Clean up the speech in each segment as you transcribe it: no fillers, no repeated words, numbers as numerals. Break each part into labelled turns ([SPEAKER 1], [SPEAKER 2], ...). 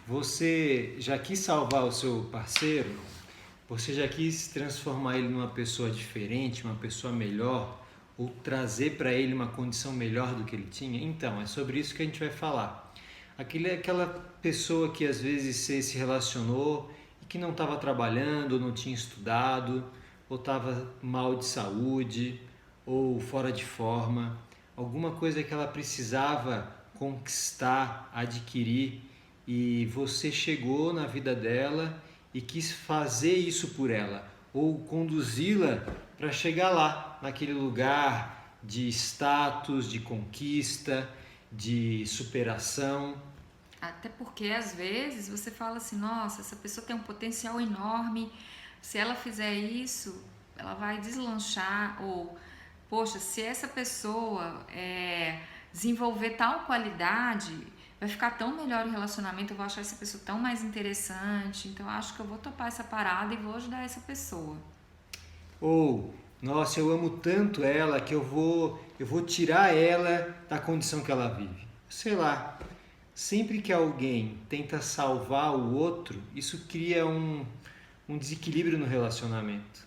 [SPEAKER 1] Você já quis salvar o seu parceiro? Você já quis transformar ele numa pessoa diferente, uma pessoa melhor? Ou trazer para ele uma condição melhor do que ele tinha? Então, é sobre isso que a gente vai falar. Aquela pessoa que às vezes você se relacionou e que não estava trabalhando, ou não tinha estudado, ou estava mal de saúde, ou fora de forma, alguma coisa que ela precisava conquistar, adquirir, e você chegou na vida dela e quis fazer isso por ela, ou conduzi-la para chegar lá, naquele lugar de status, de conquista, de superação.
[SPEAKER 2] Até porque às vezes você fala assim, nossa, essa pessoa tem um potencial enorme, se ela fizer isso, ela vai deslanchar, ou, poxa, se essa pessoa desenvolver tal qualidade, vai ficar tão melhor o relacionamento, eu vou achar essa pessoa tão mais interessante, então eu acho que eu vou topar essa parada e vou ajudar essa pessoa.
[SPEAKER 1] Ou, nossa, eu amo tanto ela que eu vou tirar ela da condição que ela vive. Sei lá, sempre que alguém tenta salvar o outro, isso cria um desequilíbrio no relacionamento.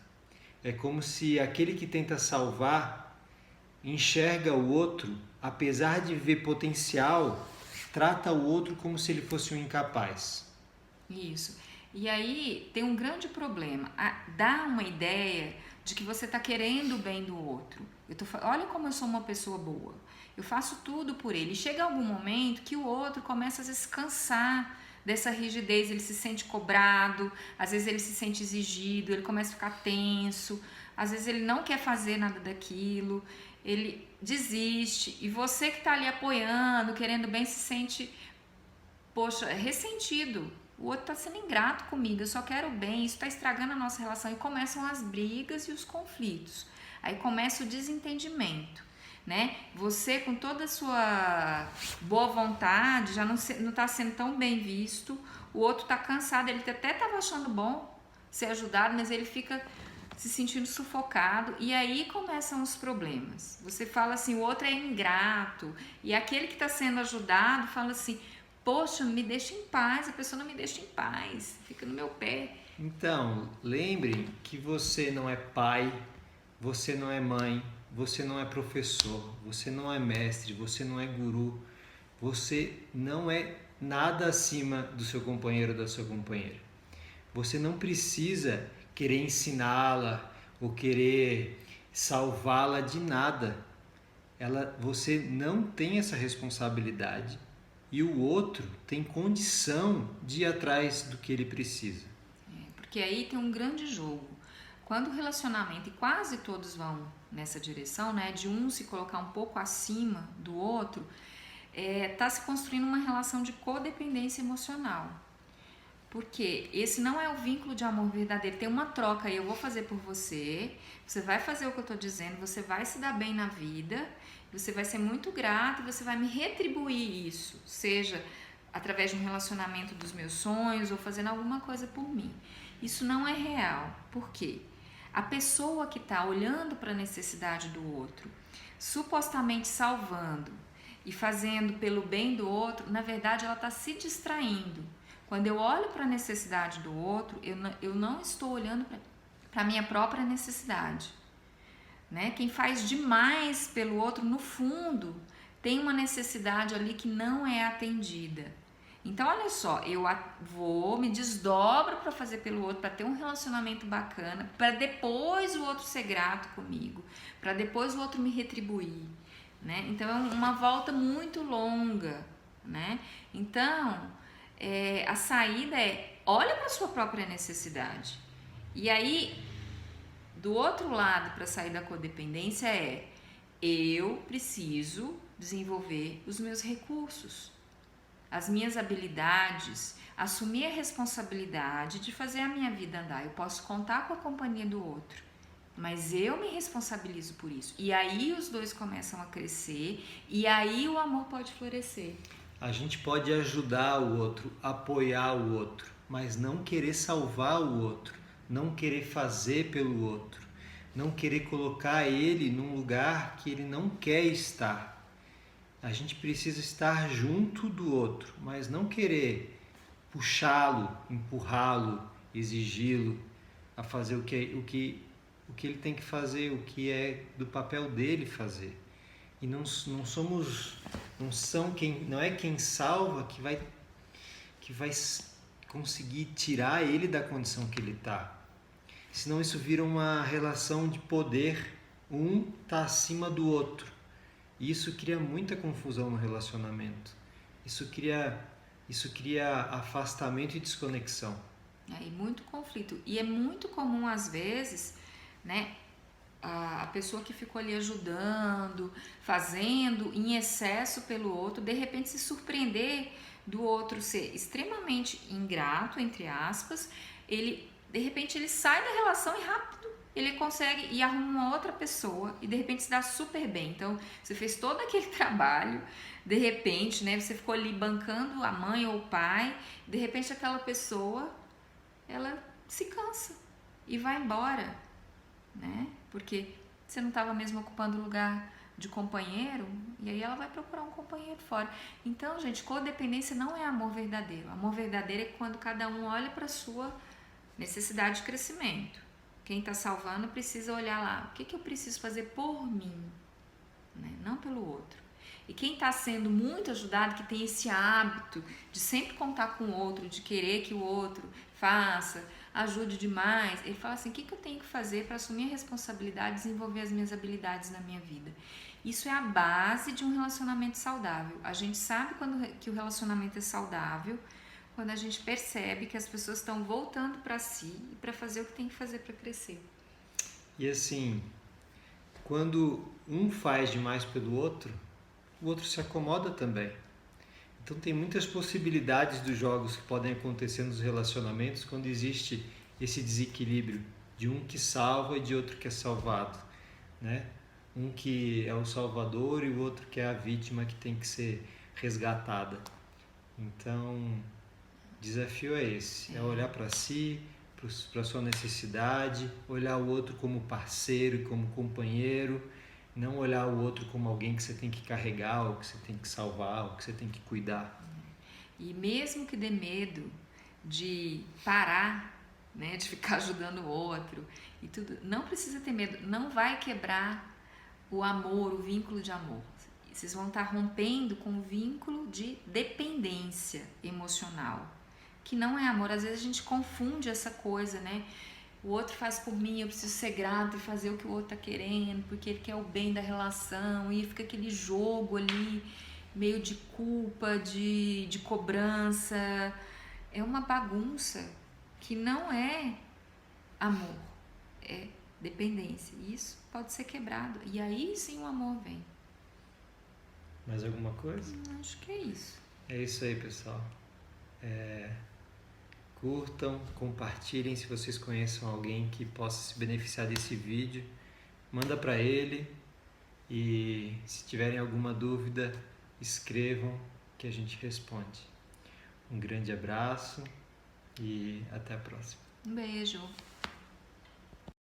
[SPEAKER 1] É como se aquele que tenta salvar enxerga o outro, apesar de ver potencial, trata o outro como se ele fosse um incapaz.
[SPEAKER 2] Isso. E aí tem um grande problema. Dá uma ideia de que você está querendo o bem do outro. Olha como eu sou uma pessoa boa. Eu faço tudo por ele. E chega algum momento que o outro começa a se cansar dessa rigidez, ele se sente cobrado, às vezes ele se sente exigido, ele começa a ficar tenso, às vezes ele não quer fazer nada daquilo, ele desiste, e você que está ali apoiando, querendo bem, se sente, poxa, ressentido. O outro está sendo ingrato comigo, eu só quero bem, isso está estragando a nossa relação. E começam as brigas e os conflitos. Aí começa o desentendimento, né? Você, com toda a sua boa vontade, já não está sendo tão bem visto. O outro está cansado, ele até estava achando bom ser ajudado, mas ele fica se sentindo sufocado, e aí começam os problemas. Você fala assim, o outro é ingrato, e aquele que está sendo ajudado fala assim, poxa, me deixa em paz, a pessoa não me deixa em paz, fica no meu pé.
[SPEAKER 1] Então, lembre que você não é pai, você não é mãe, você não é professor, você não é mestre, você não é guru, você não é nada acima do seu companheiro ou da sua companheira. Você não precisa querer ensiná-la ou querer salvá-la de nada. Você não tem essa responsabilidade e o outro tem condição de ir atrás do que ele precisa.
[SPEAKER 2] Porque aí tem um grande jogo. Quando o relacionamento, e quase todos vão nessa direção, né, de um se colocar um pouco acima do outro, tá se construindo uma relação de codependência emocional. Porque esse não é o vínculo de amor verdadeiro. Tem uma troca aí, eu vou fazer por você, você vai fazer o que eu estou dizendo, você vai se dar bem na vida, você vai ser muito grato e você vai me retribuir isso, seja através de um relacionamento dos meus sonhos ou fazendo alguma coisa por mim. Isso não é real. Por quê? A pessoa que está olhando para a necessidade do outro, supostamente salvando e fazendo pelo bem do outro, na verdade ela está se distraindo. Quando eu olho para a necessidade do outro, eu não estou olhando para a minha própria necessidade. Né? Quem faz demais pelo outro, no fundo, tem uma necessidade ali que não é atendida. Então, olha só, eu vou, me desdobro para fazer pelo outro, para ter um relacionamento bacana, para depois o outro ser grato comigo, para depois o outro me retribuir. Né? Então, é uma volta muito longa. Né? Então, a saída é, olha para a sua própria necessidade. E aí, do outro lado, para sair da codependência eu preciso desenvolver os meus recursos, as minhas habilidades, assumir a responsabilidade de fazer a minha vida andar. Eu posso contar com a companhia do outro, mas eu me responsabilizo por isso. E aí os dois começam a crescer e aí o amor pode florescer.
[SPEAKER 1] A gente pode ajudar o outro, apoiar o outro, mas não querer salvar o outro, não querer fazer pelo outro, não querer colocar ele num lugar que ele não quer estar. A gente precisa estar junto do outro, mas não querer puxá-lo, empurrá-lo, exigi-lo a fazer o que ele tem que fazer, o que é do papel dele fazer. E não é quem salva que vai conseguir tirar ele da condição que ele está. Senão isso vira uma relação de poder, um está acima do outro. E isso cria muita confusão no relacionamento. Isso cria afastamento e desconexão.
[SPEAKER 2] E muito conflito. E é muito comum, às vezes, né, a pessoa que ficou ali ajudando, fazendo em excesso pelo outro, de repente se surpreender do outro ser extremamente ingrato, entre aspas, de repente ele sai da relação e rápido ele consegue e arruma uma outra pessoa e de repente se dá super bem. Então, você fez todo aquele trabalho, de repente, né, você ficou ali bancando a mãe ou o pai, de repente aquela pessoa, ela se cansa e vai embora, né? Porque você não estava mesmo ocupando o lugar de companheiro, e aí ela vai procurar um companheiro fora. Então, gente, codependência não é amor verdadeiro. Amor verdadeiro é quando cada um olha para a sua necessidade de crescimento. Quem está salvando precisa olhar lá, o que eu preciso fazer por mim, né? Não pelo outro. E quem está sendo muito ajudado, que tem esse hábito de sempre contar com o outro, de querer que o outro faça, ajude demais, ele fala assim, o que eu tenho que fazer para assumir a responsabilidade e desenvolver as minhas habilidades na minha vida? Isso é a base de um relacionamento saudável. A gente sabe que o relacionamento é saudável, quando a gente percebe que as pessoas estão voltando para si e para fazer o que tem que fazer para crescer.
[SPEAKER 1] E assim, quando um faz demais pelo outro, o outro se acomoda também. Então tem muitas possibilidades dos jogos que podem acontecer nos relacionamentos quando existe esse desequilíbrio de um que salva e de outro que é salvado, né? Um que é o salvador e o outro que é a vítima que tem que ser resgatada. Então, o desafio é esse, é olhar para si, para a sua necessidade, olhar o outro como parceiro e como companheiro, não olhar o outro como alguém que você tem que carregar, ou que você tem que salvar, ou que você tem que cuidar.
[SPEAKER 2] E mesmo que dê medo de parar, né, de ficar ajudando o outro e tudo, não precisa ter medo, não vai quebrar o amor, o vínculo de amor. Vocês vão estar rompendo com o vínculo de dependência emocional, que não é amor. Às vezes a gente confunde essa coisa, né? O outro faz por mim, eu preciso ser grato e fazer o que o outro tá querendo, porque ele quer o bem da relação, e fica aquele jogo ali, meio de culpa, de cobrança. É uma bagunça que não é amor, é dependência. E isso pode ser quebrado, e aí sim o amor vem.
[SPEAKER 1] Mais alguma coisa?
[SPEAKER 2] Acho que é isso.
[SPEAKER 1] É isso aí, pessoal. Curtam, compartilhem se vocês conheçam alguém que possa se beneficiar desse vídeo. Manda para ele e se tiverem alguma dúvida, escrevam que a gente responde. Um grande abraço e até a próxima.
[SPEAKER 2] Um beijo.